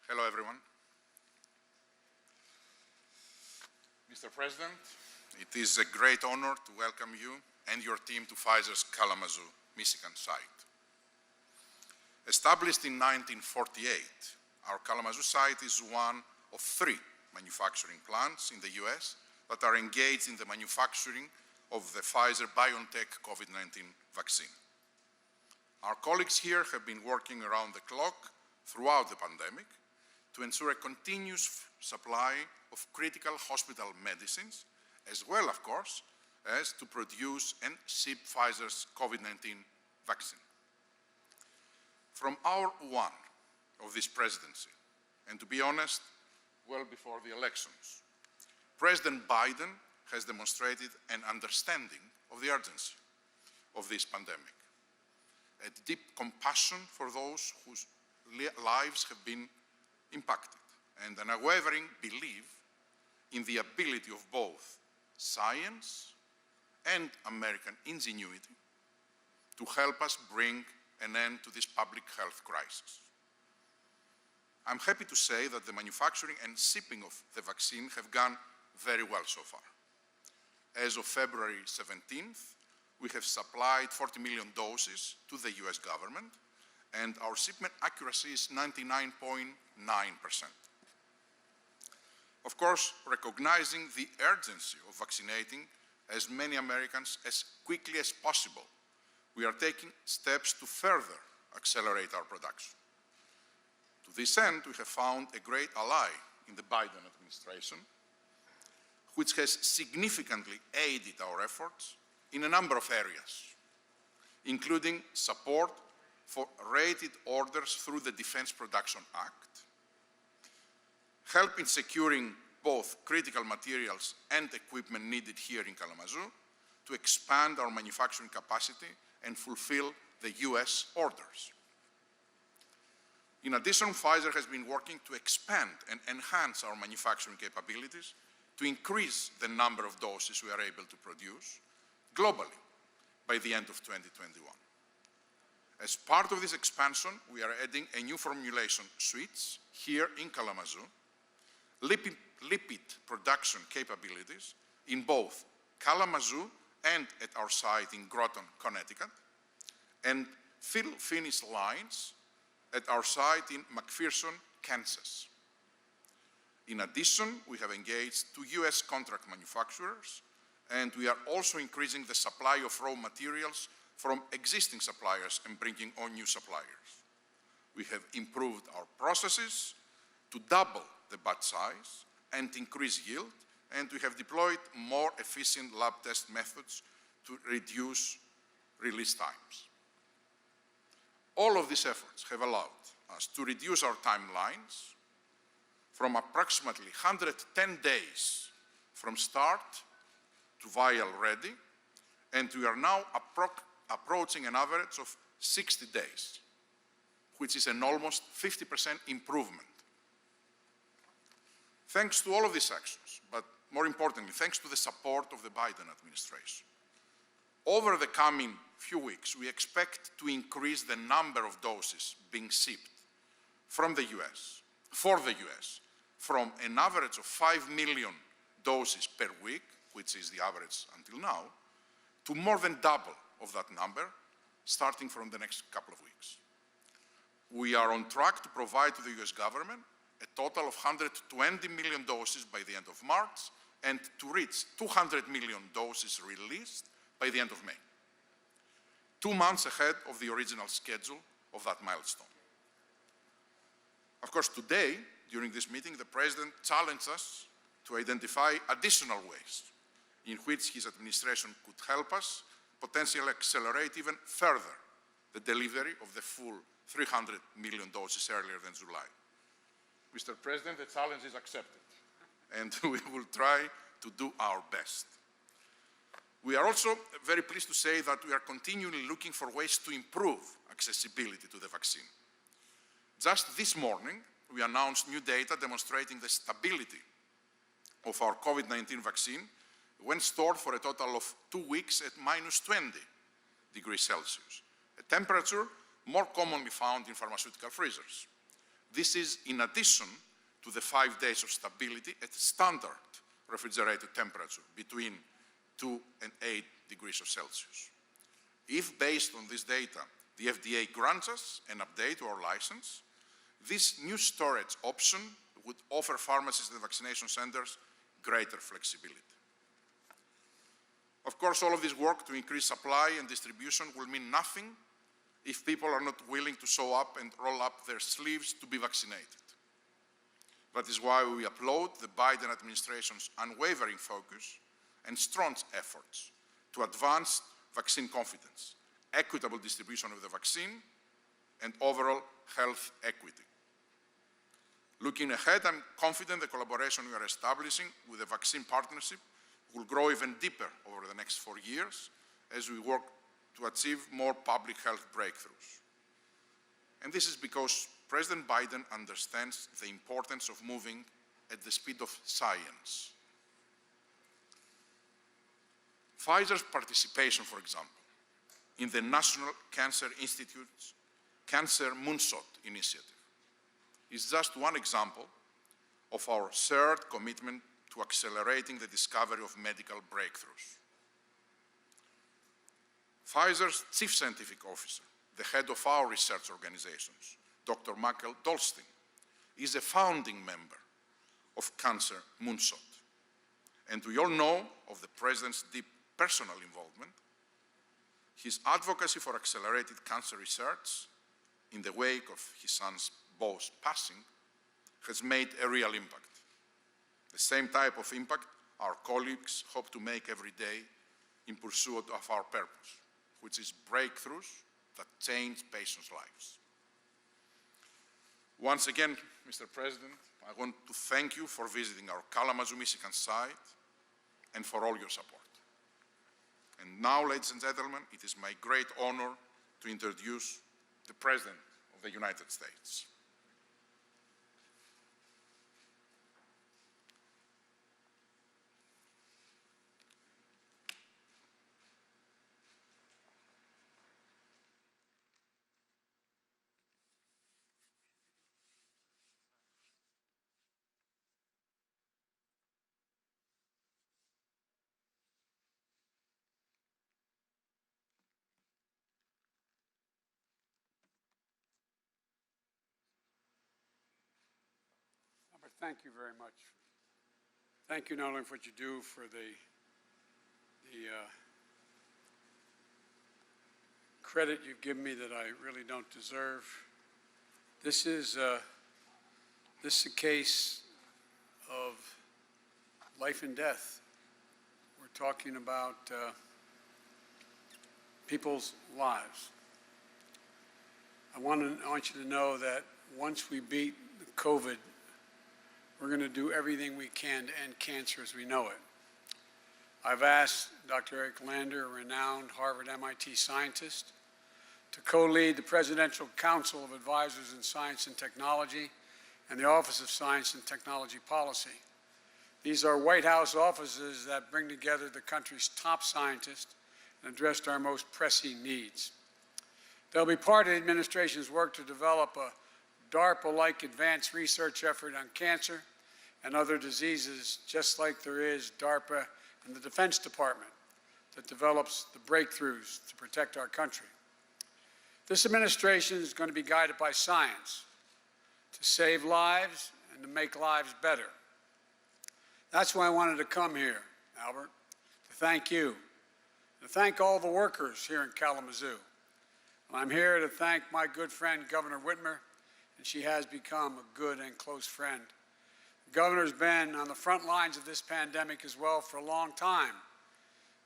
Hello, everyone. Mr. President, it is a great honor to welcome you and your team to Pfizer's Kalamazoo, Michigan site. Established in 1948, our Kalamazoo site is one of 3 manufacturing plants in the US that are engaged in the manufacturing of the Pfizer-BioNTech COVID-19 vaccine. Our colleagues here have been working around the clock throughout the pandemic to ensure a continuous supply of critical hospital medicines, as well, of course, as to produce and ship Pfizer's COVID-19 vaccine. From hour 1 of this presidency, and to be honest, well before the elections, President Biden has demonstrated an understanding of the urgency of this pandemic, a deep compassion for those whose lives have been impacted, and an unwavering belief in the ability of both science and American ingenuity to help us bring an end to this public health crisis. I'm happy to say that the manufacturing and shipping of the vaccine have gone very well so far. As of February 17th, we have supplied 40 million doses to the US government, and our shipment accuracy is 99.9%. Of course, recognizing the urgency of vaccinating as many Americans as quickly as possible, we are taking steps to further accelerate our production. To this end, we have found a great ally in the Biden administration, which has significantly aided our efforts in a number of areas, including support for rated orders through the Defense Production Act, help in securing both critical materials and equipment needed here in Kalamazoo to expand our manufacturing capacity and fulfill the US orders. In addition, Pfizer has been working to expand and enhance our manufacturing capabilities to increase the number of doses we are able to produce globally by the end of 2021. As part of this expansion, we are adding a new formulation suites here in Kalamazoo, lipid production capabilities in both Kalamazoo and at our site in Groton, Connecticut, and fill-finish lines at our site in McPherson, Kansas. In addition, we have engaged 2 US contract manufacturers, and we are also increasing the supply of raw materials from existing suppliers and bringing on new suppliers. We have improved our processes to double the batch size and increase yield, and we have deployed more efficient lab test methods to reduce release times. All of these efforts have allowed us to reduce our timelines from approximately 110 days from start to vial ready, and we are now approaching an average of 60 days, which is an almost 50% improvement. Thanks to all of these actions, but more importantly, thanks to the support of the Biden administration, over the coming few weeks, we expect to increase the number of doses being shipped from the US, for the US, from an average of 5 million doses per week, which is the average until now, to more than double of that number, starting from the next couple of weeks. We are on track to provide to the US government a total of 120 million doses by the end of March, and to reach 200 million doses released by the end of May, 2 months ahead of the original schedule of that milestone. Of course, today, during this meeting, the President challenged us to identify additional ways in which his administration could help us potentially accelerate even further the delivery of the full 300 million doses earlier than July. Mr. President, the challenge is accepted, and we will try to do our best. We are also very pleased to say that we are continually looking for ways to improve accessibility to the vaccine. Just this morning, we announced new data demonstrating the stability of our COVID-19 vaccine when stored for a total of 2 weeks at -20 degrees Celsius, a temperature more commonly found in pharmaceutical freezers. This is in addition to the 5 days of stability at standard refrigerated temperature between 2 and 8 degrees Celsius. If, based on this data, the FDA grants us an update to our license, this new storage option would offer pharmacists and vaccination centers greater flexibility. Of course, all of this work to increase supply and distribution will mean nothing if people are not willing to show up and roll up their sleeves to be vaccinated. That is why we applaud the Biden administration's unwavering focus and strong efforts to advance vaccine confidence, equitable distribution of the vaccine, and overall health equity. Looking ahead, I'm confident the collaboration we are establishing with the vaccine partnership will grow even deeper over the next 4 years as we work to achieve more public health breakthroughs. And this is because President Biden understands the importance of moving at the speed of science. Pfizer's participation, for example, in the National Cancer Institute's Cancer Moonshot initiative is just one example of our shared commitment to accelerating the discovery of medical breakthroughs. Pfizer's chief scientific officer, the head of our research organizations, Dr. Michael Dolstein, is a founding member of Cancer Moonshot. And we all know of the President's deep personal involvement. His advocacy for accelerated cancer research in the wake of his son's Bo's passing has made a real impact. The same type of impact our colleagues hope to make every day in pursuit of our purpose, which is breakthroughs that change patients' lives. Once again, Mr. President, I want to thank you for visiting our Kalamazoo, Michigan site and for all your support. And now, ladies and gentlemen, it is my great honor to introduce the President of the United States. Thank you very much. Thank you not only for what you do for the credit you've given me that I really don't deserve. This is a case of life and death. We're talking about people's lives. I want you to know that once we beat COVID, we're going to do everything we can to end cancer as we know it. I've asked Dr. Eric Lander, a renowned Harvard MIT scientist, to co-lead the Presidential Council of Advisors in Science and Technology and the Office of Science and Technology Policy. These are White House offices that bring together the country's top scientists and address our most pressing needs. They'll be part of the administration's work to develop a DARPA-like advanced research effort on cancer and other diseases, just like there is DARPA in the Defense Department that develops the breakthroughs to protect our country. This administration is going to be guided by science to save lives and to make lives better. That's why I wanted to come here, Albert, to thank you, to thank all the workers here in Kalamazoo. And I'm here to thank my good friend, Governor Whitmer, and she has become a good and close friend. The governor's been on the front lines of this pandemic as well for a long time,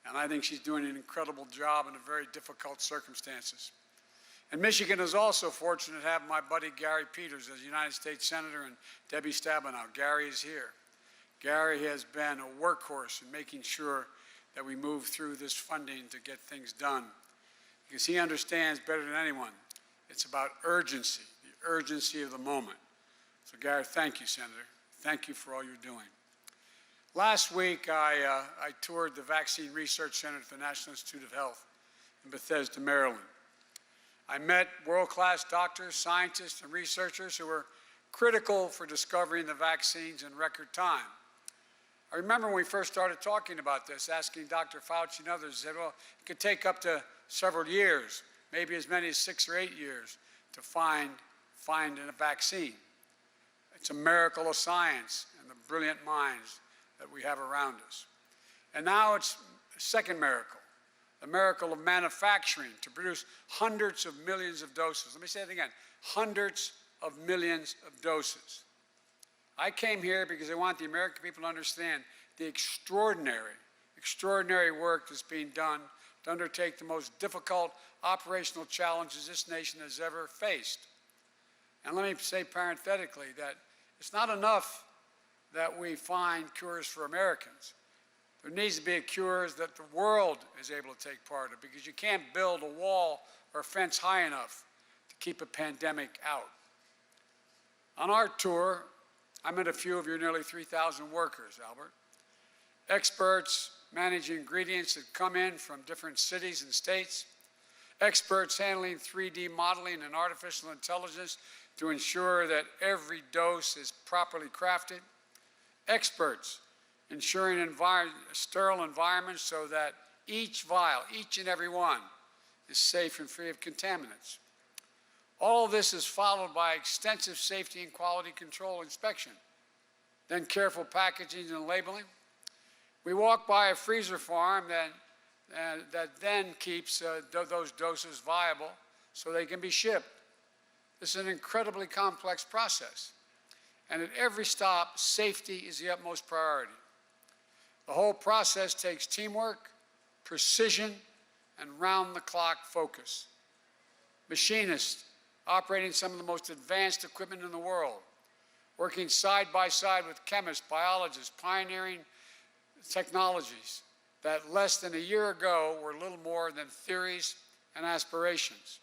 and I think she's doing an incredible job in very difficult circumstances. And Michigan is also fortunate to have my buddy Gary Peters as United States Senator and Debbie Stabenow. Gary is here. Gary has been a workhorse in making sure that we move through this funding to get things done, because he understands better than anyone. It's about urgency, the urgency of the moment. So Gary, thank you, Senator. Thank you for all you're doing. Last week, I toured the Vaccine Research Center at the National Institute of Health in Bethesda, Maryland. I met world-class doctors, scientists, and researchers who were critical for discovering the vaccines in record time. I remember when we first started talking about this, asking Dr. Fauci and others, said, well, it could take up to several years, maybe as many as 6 or 8 years, to find a vaccine. It's a miracle of science and the brilliant minds that we have around us. And now it's a second miracle, the miracle of manufacturing to produce hundreds of millions of doses. Let me say it again, hundreds of millions of doses. I came here because I want the American people to understand the extraordinary work that's being done to undertake the most difficult operational challenges this nation has ever faced. And let me say parenthetically that it's not enough that we find cures for Americans. There needs to be cures that the world is able to take part of, because you can't build a wall or a fence high enough to keep a pandemic out. On our tour, I met a few of your nearly 3,000 workers, Albert. Experts managing ingredients that come in from different cities and states. Experts handling 3D modeling and artificial intelligence to ensure that every dose is properly crafted. Experts ensuring sterile environments so that each vial, each and every one, is safe and free of contaminants. All of this is followed by extensive safety and quality control inspection, then careful packaging and labeling. We walk by a freezer farm that then keeps those doses viable so they can be shipped. This is an incredibly complex process. And at every stop, safety is the utmost priority. The whole process takes teamwork, precision, and round-the-clock focus. Machinists operating some of the most advanced equipment in the world, working side by side with chemists, biologists, pioneering technologies that less than a year ago were little more than theories and aspirations.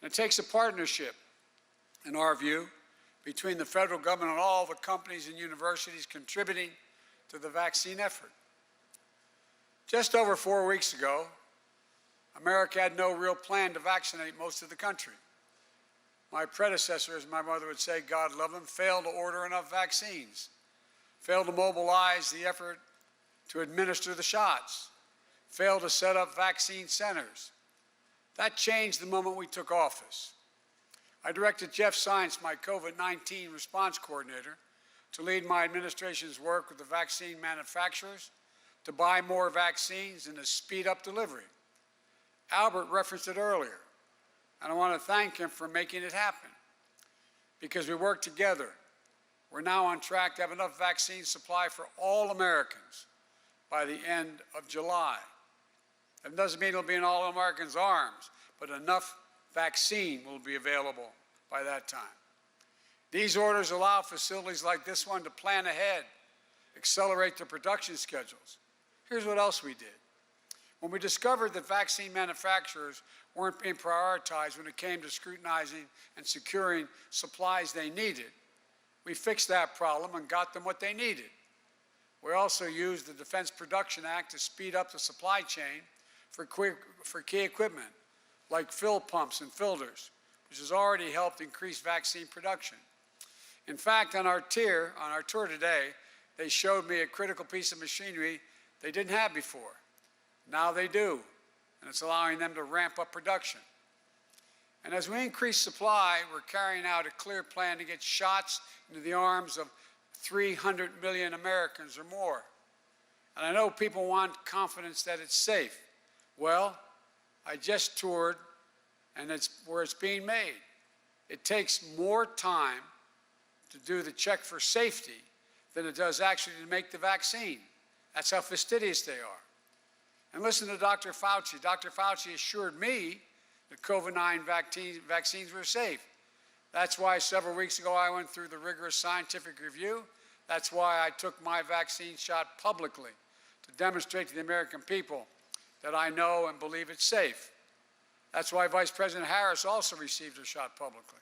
And it takes a partnership, in our view, between the federal government and all the companies and universities contributing to the vaccine effort. Just over 4 weeks ago, America had no real plan to vaccinate most of the country. My predecessor, as my mother would say, God love him, failed to order enough vaccines, failed to mobilize the effort to administer the shots, failed to set up vaccine centers. That changed the moment we took office. I directed Jeff Science, my COVID-19 response coordinator, to lead my administration's work with the vaccine manufacturers to buy more vaccines and to speed up delivery. Albert referenced it earlier, and I want to thank him for making it happen. Because we worked together, we're now on track to have enough vaccine supply for all Americans by the end of July. That doesn't mean it'll be in all Americans' arms, but enough vaccine will be available by that time. These orders allow facilities like this one to plan ahead, accelerate their production schedules. Here's what else we did. When we discovered that vaccine manufacturers weren't being prioritized when it came to scrutinizing and securing supplies they needed, we fixed that problem and got them what they needed. We also used the Defense Production Act to speed up the supply chain for key equipment, like fill pumps and filters, which has already helped increase vaccine production. In fact, on our tour today, they showed me a critical piece of machinery they didn't have before. Now they do, and it's allowing them to ramp up production. And as we increase supply, we're carrying out a clear plan to get shots into the arms of 300 million Americans or more. And I know people want confidence that it's safe. Well, I just toured, and it's where it's being made. It takes more time to do the check for safety than it does actually to make the vaccine. That's how fastidious they are. And listen to Dr. Fauci. Dr. Fauci assured me that COVID-19 vaccines were safe. That's why several weeks ago I went through the rigorous scientific review. That's why I took my vaccine shot publicly, to demonstrate to the American people that I know and believe it's safe. That's why Vice President Harris also received her shot publicly.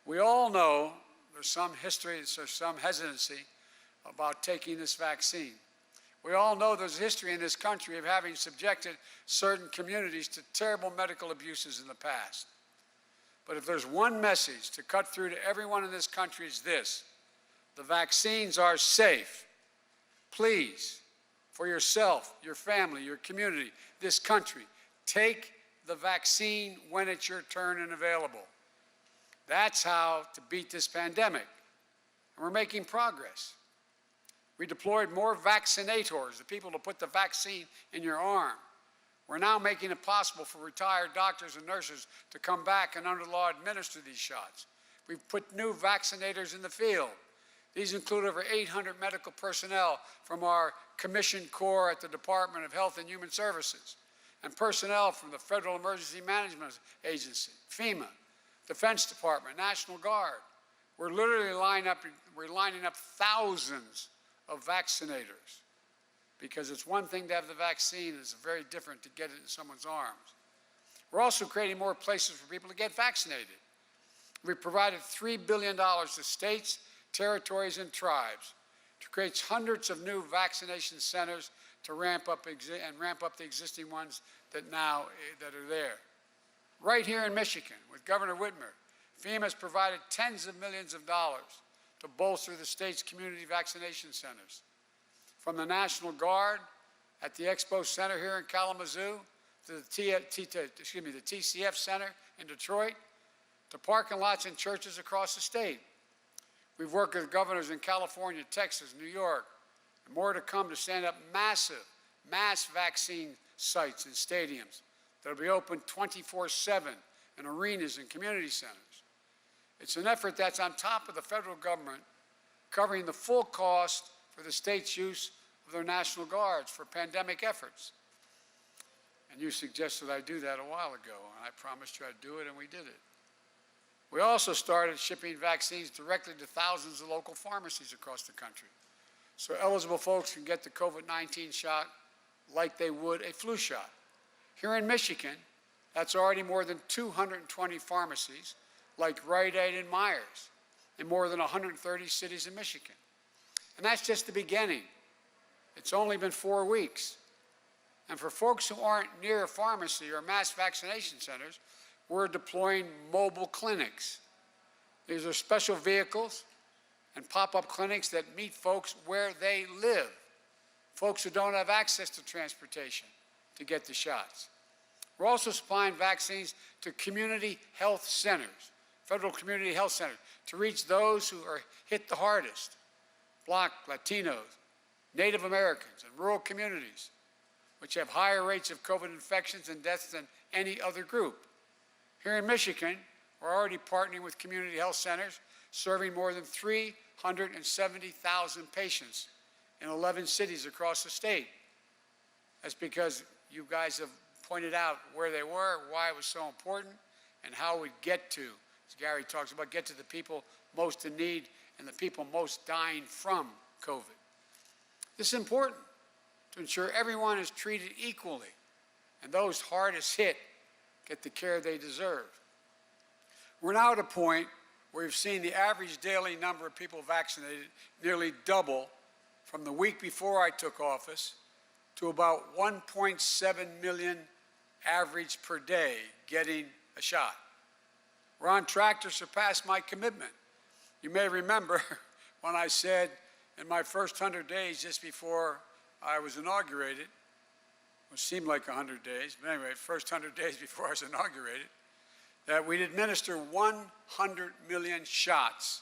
We all know there's some history, there's some hesitancy about taking this vaccine. We all know there's a history in this country of having subjected certain communities to terrible medical abuses in the past. But if there's one message to cut through to everyone in this country, it's this: the vaccines are safe. Please, for yourself, your family, your community, this country, take the vaccine when it's your turn and available. That's how to beat this pandemic. And we're making progress. We deployed more vaccinators, the people to put the vaccine in your arm. We're now making it possible for retired doctors and nurses to come back and under law administer these shots. We've put new vaccinators in the field. These include over 800 medical personnel from our commissioned corps at the Department of Health and Human Services, and personnel from the Federal Emergency Management Agency, FEMA, Defense Department, National Guard. We're literally lining up thousands of vaccinators, because it's one thing to have the vaccine, it's very different to get it in someone's arms. We're also creating more places for people to get vaccinated. We've provided $3 billion to states, territories, and tribes to create hundreds of new vaccination centers to ramp up the existing ones that are there. Right here in Michigan, with Governor Whitmer, FEMA has provided tens of millions of dollars to bolster the state's community vaccination centers. From the National Guard at the Expo Center here in Kalamazoo, to the TCF Center in Detroit, to parking lots and churches across the state. We've worked with governors in California, Texas, New York, and more to come to stand up mass vaccine sites and stadiums that will be open 24/7 in arenas and community centers. It's an effort that's on top of the federal government, covering the full cost for the state's use of their National Guards for pandemic efforts. And you suggested I do that a while ago, and I promised you I'd do it, and we did it. We also started shipping vaccines directly to thousands of local pharmacies across the country, so eligible folks can get the COVID-19 shot like they would a flu shot. Here in Michigan, that's already more than 220 pharmacies, like Rite Aid and Myers, in more than 130 cities in Michigan. And that's just the beginning. It's only been 4 weeks. And for folks who aren't near a pharmacy or mass vaccination centers, we're deploying mobile clinics. These are special vehicles and pop-up clinics that meet folks where they live, folks who don't have access to transportation to get the shots. We're also supplying vaccines to community health centers, federal community health centers, to reach those who are hit the hardest: Black, Latinos, Native Americans, and rural communities, which have higher rates of COVID infections and deaths than any other group. Here in Michigan, we're already partnering with community health centers, serving more than 370,000 patients in 11 cities across the state. That's because you guys have pointed out where they were, why it was so important, and how we'd get to, as Gary talks about, get to the people most in need and the people most dying from COVID. This is important to ensure everyone is treated equally and those hardest hit get the care they deserve. We're now at a point where we've seen the average daily number of people vaccinated nearly double from the week before I took office to about 1.7 million average per day getting a shot. We're on track to surpass my commitment. You may remember when I said in my first 100 days just before I was inaugurated, which seemed like 100 days, but anyway, first 100 days before I was inaugurated, that we'd administer 100 million shots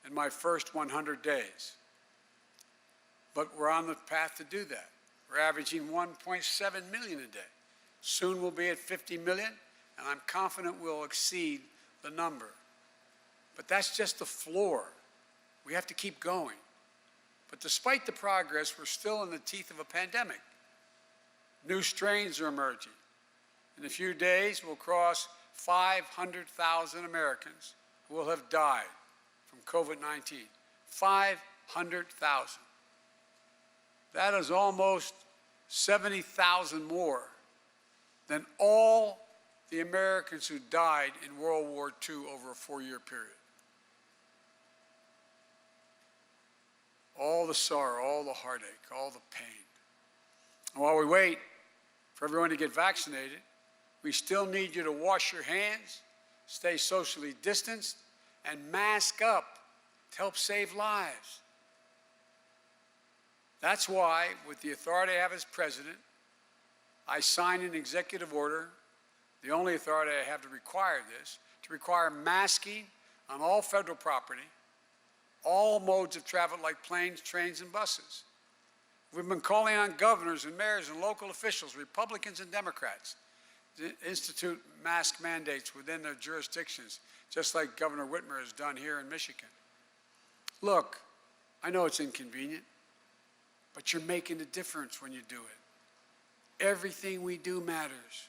in my first 100 days. But we're on the path to do that. We're averaging 1.7 million a day. Soon we'll be at 50 million, and I'm confident we'll exceed the number. But that's just the floor. We have to keep going. But despite the progress, we're still in the teeth of a pandemic. New strains are emerging. In a few days, we'll cross 500,000 Americans who will have died from COVID-19. 500,000. That is almost 70,000 more than all the Americans who died in World War II over a 4-year period. All the sorrow, all the heartache, all the pain. And while we wait for everyone to get vaccinated, we still need you to wash your hands stay socially distanced, and mask up to help save lives. That's why, with the authority I have as president, I signed an executive order, the only authority I have to require this, to require masking on all federal property, all modes of travel like planes, trains, and buses. We've been calling on governors and mayors and local officials, Republicans and Democrats, to institute mask mandates within their jurisdictions, just like Governor Whitmer has done here in Michigan. Look, I know it's inconvenient, but you're making a difference when you do it. Everything we do matters.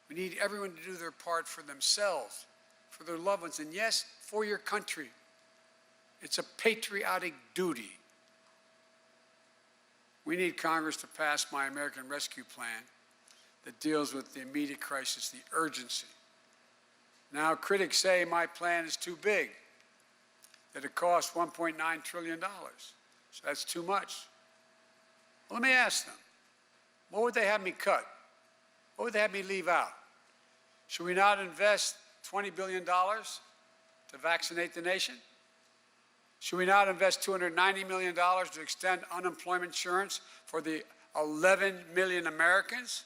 We need everyone to do their part for themselves, for their loved ones, and yes, for your country. It's a patriotic duty. We need Congress to pass my American Rescue Plan that deals with the immediate crisis, the urgency. Now, critics say my plan is too big, that it costs $1.9 trillion. So that's too much. Well, let me ask them, what would they have me cut? What would they have me leave out? Should we not invest $20 billion to vaccinate the nation? Should we not invest $290 million to extend unemployment insurance for the 11 million Americans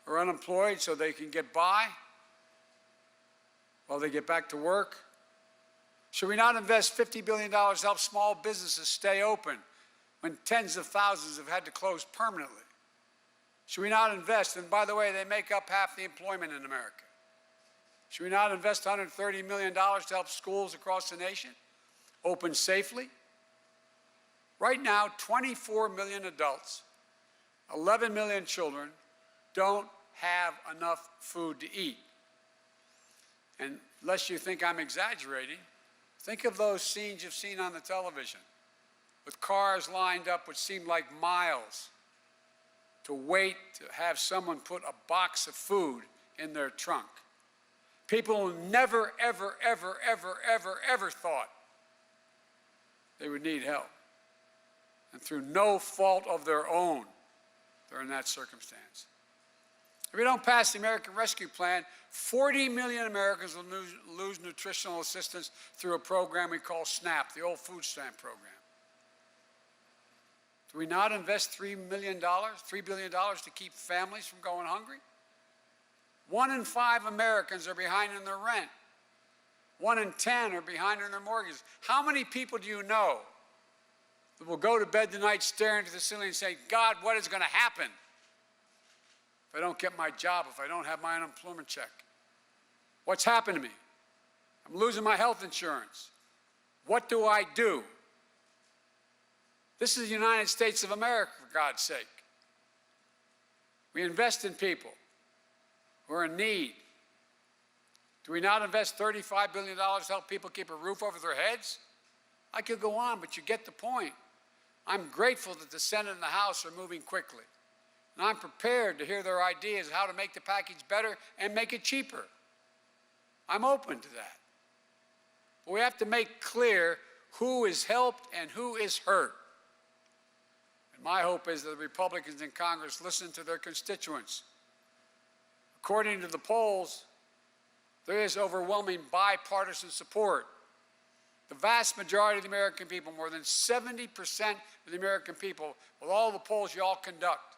who are unemployed so they can get by while they get back to work? Should we not invest $50 billion to help small businesses stay open when tens of thousands have had to close permanently? Should we not invest, and by the way, they make up half the employment in America. Should we not invest $130 million to help schools across the nation open safely? Right now, 24 million adults, 11 million children don't have enough food to eat. And lest you think I'm exaggerating, think of those scenes you've seen on the television with cars lined up which seem like miles to wait to have someone put a box of food in their trunk. People who never, ever, ever, ever, ever, ever thought they would need help. And through no fault of their own, they're in that circumstance. If we don't pass the American Rescue Plan, 40 million Americans will lose nutritional assistance through a program we call SNAP, the old food stamp program. Do we not invest $3 billion to keep families from going hungry? 1 in 5 Americans are behind in their rent. 1 in 10 are behind in their mortgages. How many people do you know that will go to bed tonight staring into the ceiling and say, God, what is going to happen if I don't get my job, if I don't have my unemployment check? What's happened to me? I'm losing my health insurance. What do I do? This is the United States of America, for God's sake. We invest in people who are in need. Do we not invest $35 billion to help people keep a roof over their heads? I could go on, but you get the point. I'm grateful that the Senate and the House are moving quickly. And I'm prepared to hear their ideas how to make the package better and make it cheaper. I'm open to that. But we have to make clear who is helped and who is hurt. And my hope is that the Republicans in Congress listen to their constituents. According to the polls, there is overwhelming bipartisan support. The vast majority of the American people, more than 70% of the American people, with all the polls you all conduct,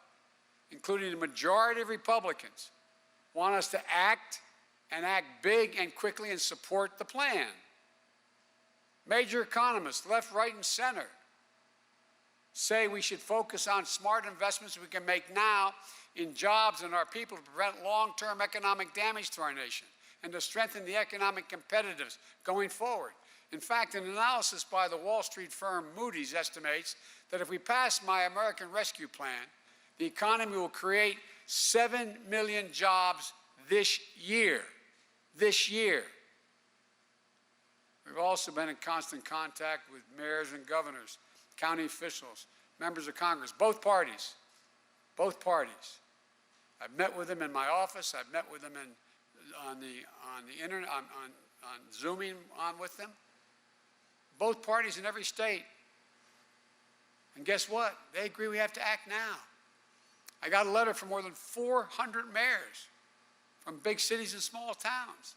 including the majority of Republicans, want us to act and act big and quickly and support the plan. Major economists, left, right, and center, say we should focus on smart investments we can make now in jobs and our people to prevent long-term economic damage to our nation and to strengthen the economic competitiveness going forward. In fact, an analysis by the Wall Street firm Moody's estimates that if we pass my American Rescue Plan, the economy will create 7 million jobs this year. This year. We've also been in constant contact with mayors and governors, county officials, members of Congress, both parties. Both parties. I've met with them in my office. I've met with them on the internet, on Zooming on with them. Both parties in every state. And guess what? They agree we have to act now. I got a letter from more than 400 mayors from big cities and small towns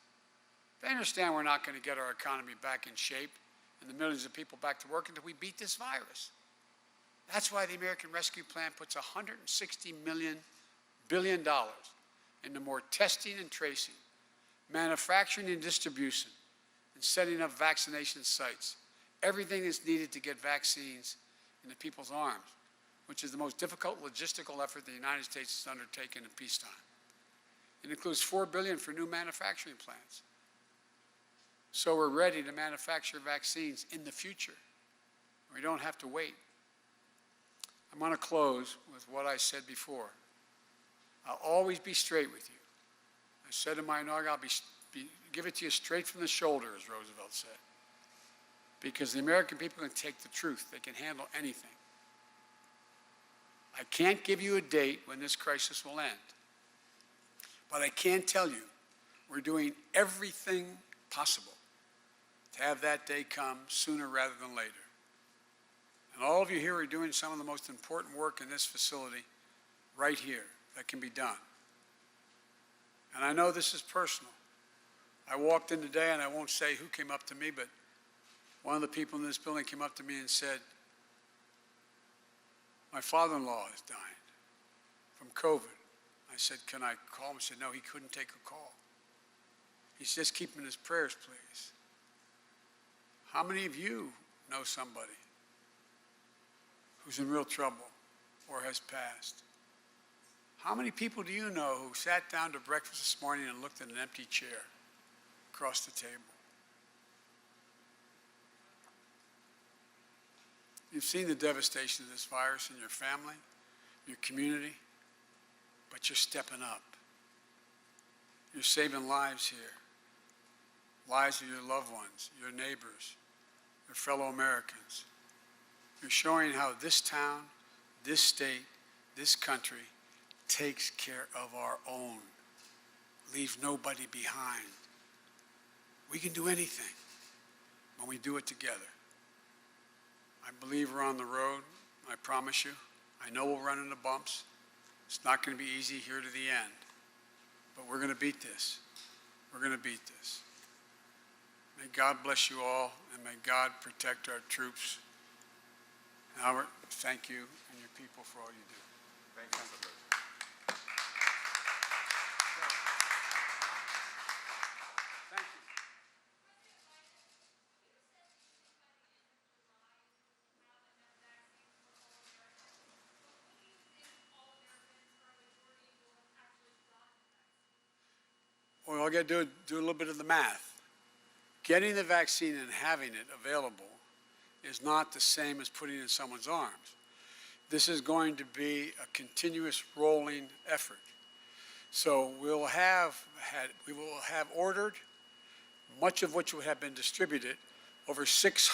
They understand we're not going to get our economy back in shape and the millions of people back to work until we beat this virus. That's why the American Rescue Plan puts $160 billion into more testing and tracing, manufacturing and distribution, and setting up vaccination sites. Everything that's needed to get vaccines into people's arms, which is the most difficult logistical effort the United States has undertaken in peacetime. It includes $4 billion for new manufacturing plants. So we're ready to manufacture vaccines in the future. We don't have to wait. I'm going to close with what I said before. I'll always be straight with you. I said in my inaugural, I'll give it to you straight from the shoulder, as Roosevelt said. Because the American people can take the truth. They can handle anything. I can't give you a date when this crisis will end. But I can tell you we're doing everything possible to have that day come sooner rather than later. And all of you here are doing some of the most important work in this facility right here that can be done. And I know this is personal. I walked in today, and I won't say who came up to me, but one of the people in this building came up to me and said, my father-in-law has died from COVID. I said, can I call him? He said, no, he couldn't take a call. He's just keeping his prayers, please. How many of you know somebody who's in real trouble or has passed? How many people do you know who sat down to breakfast this morning and looked at an empty chair across the table? You've seen the devastation of this virus in your family, your community, but you're stepping up. You're saving lives here, lives of your loved ones, your neighbors, your fellow Americans. You're showing how this town, this state, this country takes care of our own, leaves nobody behind. We can do anything when we do it together. I believe we're on the road, I promise you. I know we'll run into bumps. It's not going to be easy here to the end, but we're going to beat this. We're going to beat this. May God bless you all, and may God protect our troops. Albert, thank you and your people for all you do. Thank you, Mr. President. Thank you. Well, all you got to do a little bit of the math. Getting the vaccine and having it available is not the same as putting it in someone's arms. This is going to be a continuous rolling effort. So we will have ordered, much of which would have been distributed, over 600